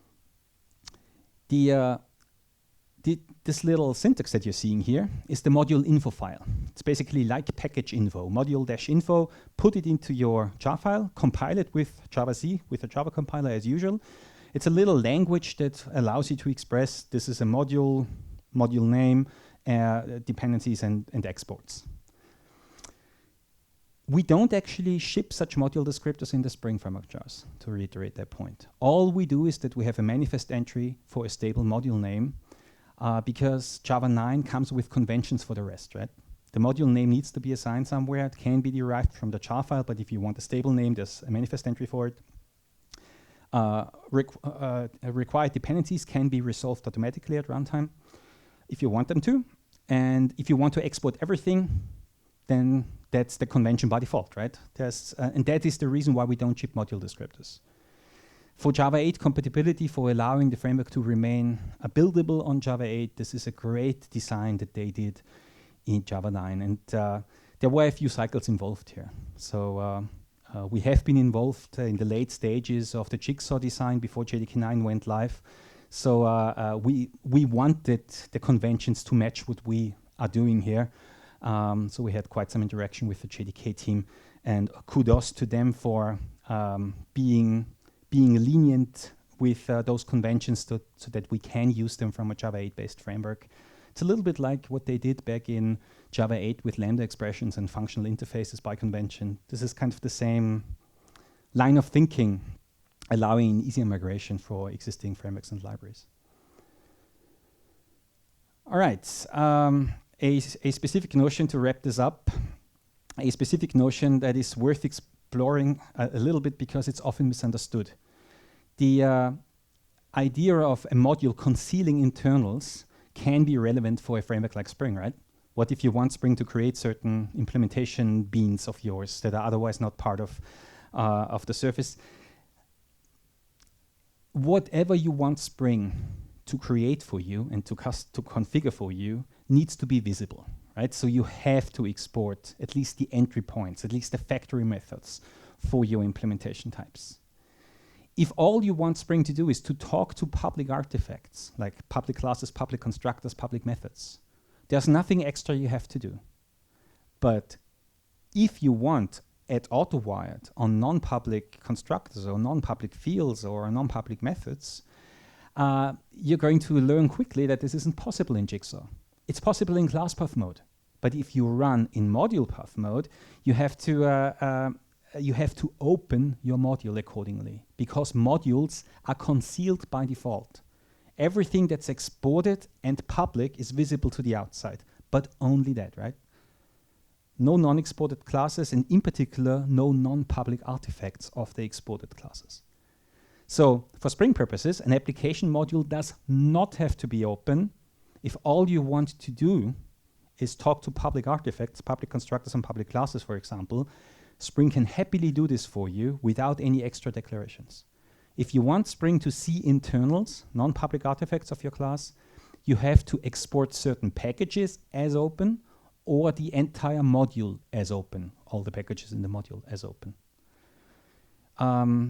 Speaker 1: This little syntax that you're seeing here is the module info file. It's basically like package info, module-info, put it into your jar file, compile it with Java-C, with a Java compiler as usual. It's a little language that allows you to express this is a module, module name, dependencies and exports. We don't actually ship such module descriptors in the Spring Framework jars, to reiterate that point. All we do is that we have a manifest entry for a stable module name, because Java 9 comes with conventions for the rest, right? The module name needs to be assigned somewhere. It can be derived from the jar file, but if you want a stable name, there's a manifest entry for it. Required dependencies can be resolved automatically at runtime if you want them to. And if you want to export everything, then that's the convention by default, right? And that is the reason why we don't ship module descriptors. For Java 8 compatibility, for allowing the framework to remain buildable on Java 8, this is a great design that they did in Java 9. And there were a few cycles involved here. So we have been involved in the late stages of the Jigsaw design before JDK 9 went live. So we wanted the conventions to match what we are doing here. So we had quite some interaction with the JDK team. And kudos to them for being lenient with those conventions so that we can use them from a Java 8-based framework. It's a little bit like what they did back in Java 8 with Lambda expressions and functional interfaces by convention. This is kind of the same line of thinking, allowing easier migration for existing frameworks and libraries. All right, a specific notion to wrap this up, a specific notion that is worth exploring a little bit because it's often misunderstood. idea of a module concealing internals can be relevant for a framework like Spring, right? What if you want Spring to create certain implementation beans of yours that are otherwise not part of the surface? Whatever you want Spring to create for you and to configure for you needs to be visible, right? So you have to export at least the entry points, at least the factory methods for your implementation types. If all you want Spring to do is to talk to public artifacts, like public classes, public constructors, public methods, there's nothing extra you have to do. But if you want at auto-wired on non-public constructors or non-public fields or non-public methods, you're going to learn quickly that this isn't possible in Jigsaw. It's possible in classpath mode. But if you run in module path mode, you have to open your module accordingly, because modules are concealed by default. Everything that's exported and public is visible to the outside, but only that, right? No non-exported classes, and in particular, no non-public artifacts of the exported classes. So for Spring purposes, an application module does not have to be open if all you want to do is talk to public artifacts, public constructors, and public classes, for example. Spring can happily do this for you without any extra declarations. If you want Spring to see internals, non-public artifacts of your class, you have to export certain packages as open or the entire module as open, all the packages in the module as open.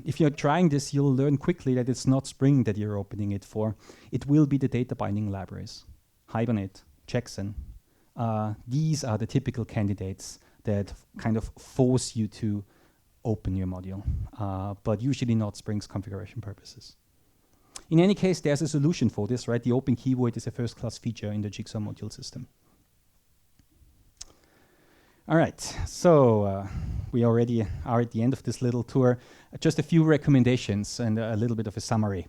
Speaker 1: If you're trying this, you'll learn quickly that it's not Spring that you're opening it for. It will be the data binding libraries, Hibernate, Jigsaw. These are the typical candidates that kind of force you to open your module, but usually not Spring's configuration purposes. In any case, there's a solution for this, right? The open keyword is a first-class feature in the Jigsaw module system. All right, so we already are at the end of this little tour. Just a few recommendations and a little bit of a summary.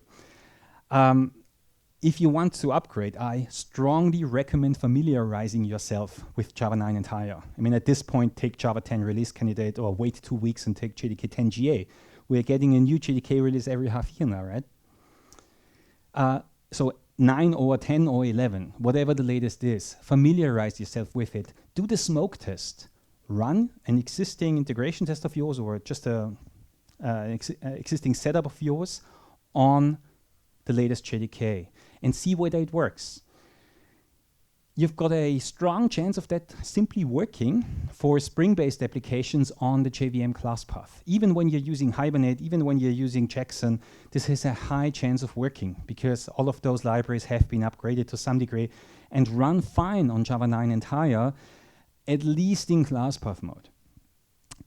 Speaker 1: If you want to upgrade, I strongly recommend familiarizing yourself with Java 9 and higher. I mean, at this point, take Java 10 release candidate or wait 2 weeks and take JDK 10 GA. We're getting a new JDK release every half year now, right? So 9 or 10 or 11, whatever the latest is, familiarize yourself with it. Do the smoke test. Run an existing integration test of yours or just an existing setup of yours on the latest JDK and see whether it works. You've got a strong chance of that simply working for Spring-based applications on the JVM class path. Even when you're using Hibernate, even when you're using Jigsaw, this has a high chance of working because all of those libraries have been upgraded to some degree and run fine on Java 9 and higher, at least in class path mode.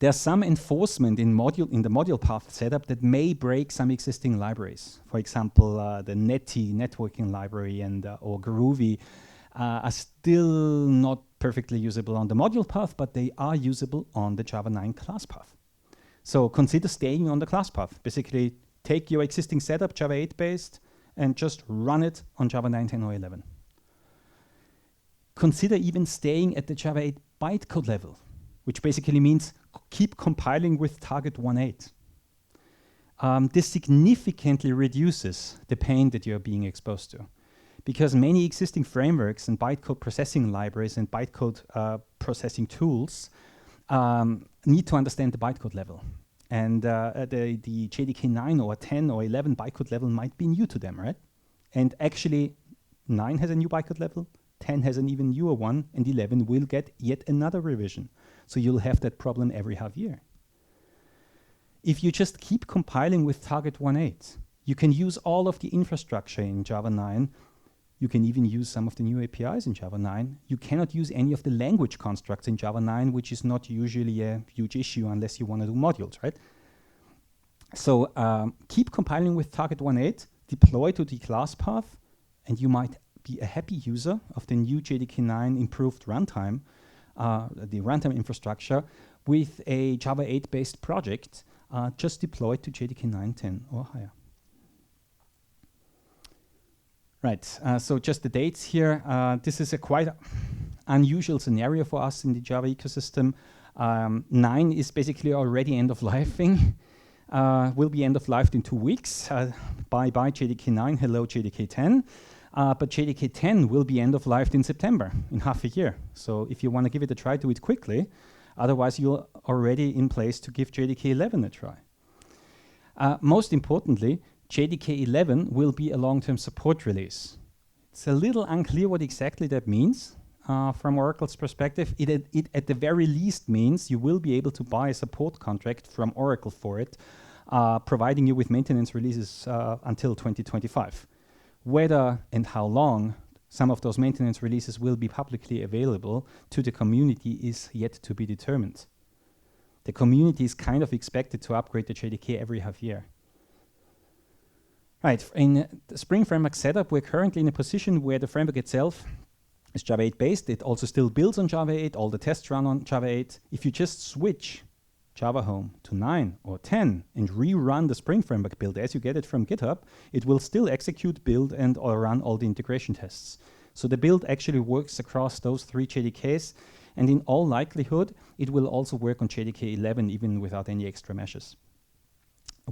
Speaker 1: There's some enforcement in the module path setup that may break some existing libraries. For example, the Netty networking library and or Groovy are still not perfectly usable on the module path, but they are usable on the Java 9 class path. So consider staying on the class path. Basically, take your existing setup, Java 8 based, and just run it on Java 9, 10, or 11. Consider even staying at the Java 8 bytecode level, which basically means keep compiling with target 1.8. This significantly reduces the pain that you're being exposed to, because many existing frameworks and bytecode processing libraries and bytecode processing tools need to understand the bytecode level. And the JDK 9 or 10 or 11 bytecode level might be new to them, right? And actually, 9 has a new bytecode level, 10 has an even newer one, and 11 will get yet another revision. So you'll have that problem every half year. If you just keep compiling with target 1.8, you can use all of the infrastructure in Java 9. You can even use some of the new APIs in Java 9. You cannot use any of the language constructs in Java 9, which is not usually a huge issue unless you want to do modules, right? So keep compiling with target 1.8, deploy to the class path, and you might be a happy user of the new JDK 9 improved runtime, the runtime infrastructure, with a Java 8-based project just deployed to JDK 9, 10, or higher. Right, so just the dates here. This is a quite unusual scenario for us in the Java ecosystem. 9 is basically already end of life thing. will be end of life in 2 weeks. Bye-bye JDK 9, hello JDK 10. But JDK 10 will be end of life in September, in half a year. So if you want to give it a try, do it quickly. Otherwise, you're already in place to give JDK 11 a try. Most importantly, JDK 11 will be a long-term support release. It's a little unclear what exactly that means from Oracle's perspective. It at the very least means you will be able to buy a support contract from Oracle for it, providing you with maintenance releases until 2025. Whether and how long some of those maintenance releases will be publicly available to the community is yet to be determined. The community is kind of expected to upgrade the JDK every half year. Right, in the Spring Framework setup, we're currently in a position where the framework itself is Java 8 based. It also still builds on Java 8, all the tests run on Java 8. If you just switch Java Home to 9 or 10 and rerun the Spring Framework build as you get it from GitHub, it will still execute, build, and or run all the integration tests. So the build actually works across those 3 JDKs, and in all likelihood, it will also work on JDK 11 even without any extra measures.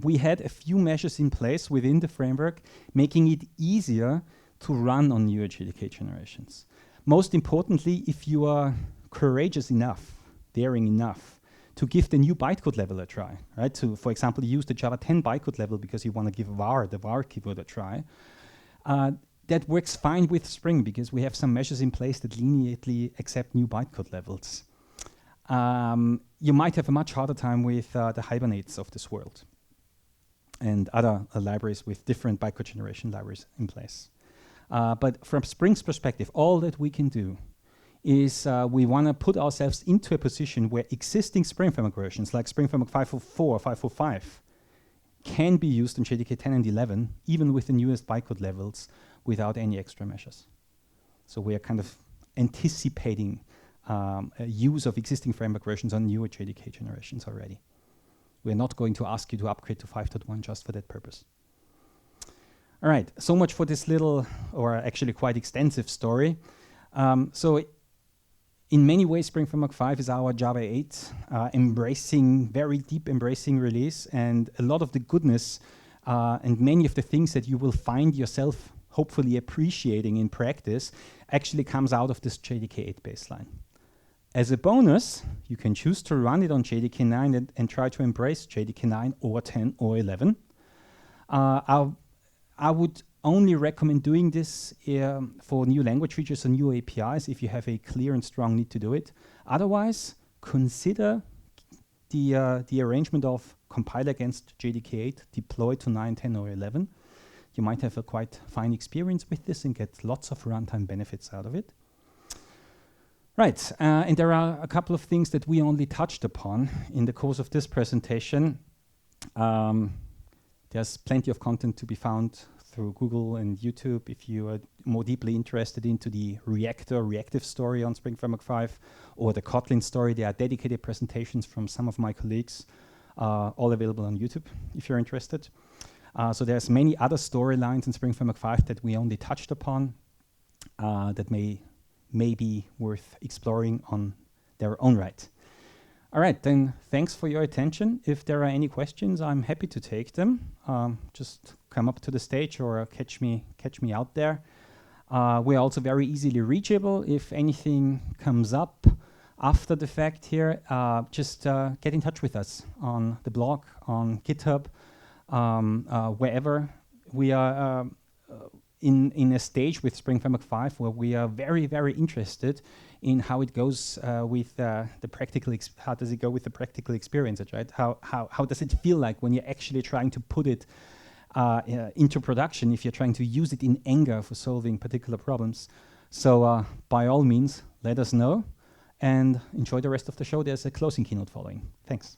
Speaker 1: We had a few measures in place within the framework, making it easier to run on newer JDK generations. Most importantly, if you are courageous enough, daring enough, to give the new bytecode level a try, right? To, for example, use the Java 10 bytecode level because you want to give var, the var keyword, a try. That works fine with Spring because we have some measures in place that leniently accept new bytecode levels. You might have a much harder time with the Hibernates of this world and other libraries with different bytecode generation libraries in place. But from Spring's perspective, all that we can do is we want to put ourselves into a position where existing Spring Framework versions, like Spring Framework 504 or 505, can be used in JDK 10 and 11, even with the newest bytecode levels, without any extra measures. So we are kind of anticipating use of existing framework versions on newer JDK generations already. We're not going to ask you to upgrade to 5.1 just for that purpose. All right, so much for this little, or actually quite extensive story. So in many ways, Spring Framework 5 is our Java 8 very deep embracing release, and a lot of the goodness and many of the things that you will find yourself hopefully appreciating in practice actually comes out of this JDK 8 baseline. As a bonus, you can choose to run it on JDK 9 and try to embrace JDK 9 or 10 or 11. I would only recommend doing this for new language features and new APIs if you have a clear and strong need to do it. Otherwise, consider the arrangement of compile against JDK 8, deploy to 9, 10, or 11. You might have a quite fine experience with this and get lots of runtime benefits out of it. Right, and there are a couple of things that we only touched upon in the course of this presentation. There's plenty of content to be found through Google and YouTube if you are more deeply interested into the reactive story on Spring Framework 5 or the Kotlin story. There are dedicated presentations from some of my colleagues, all available on YouTube if you're interested. So there's many other storylines in Spring Framework 5 that we only touched upon that may be worth exploring on their own right. All right, then thanks for your attention. If there are any questions, I'm happy to take them. Just come up to the stage or catch me out there. We're also very easily reachable. If anything comes up after the fact here, just get in touch with us on the blog, on GitHub, wherever. We are in a stage with Spring Framework 5 where we are very, very interested in how it goes with the practical. How does it go with the practical experiences, right? How does it feel like when you're actually trying to put it into production? If you're trying to use it in anger for solving particular problems, so by all means, let us know and enjoy the rest of the show. There's a closing keynote following. Thanks.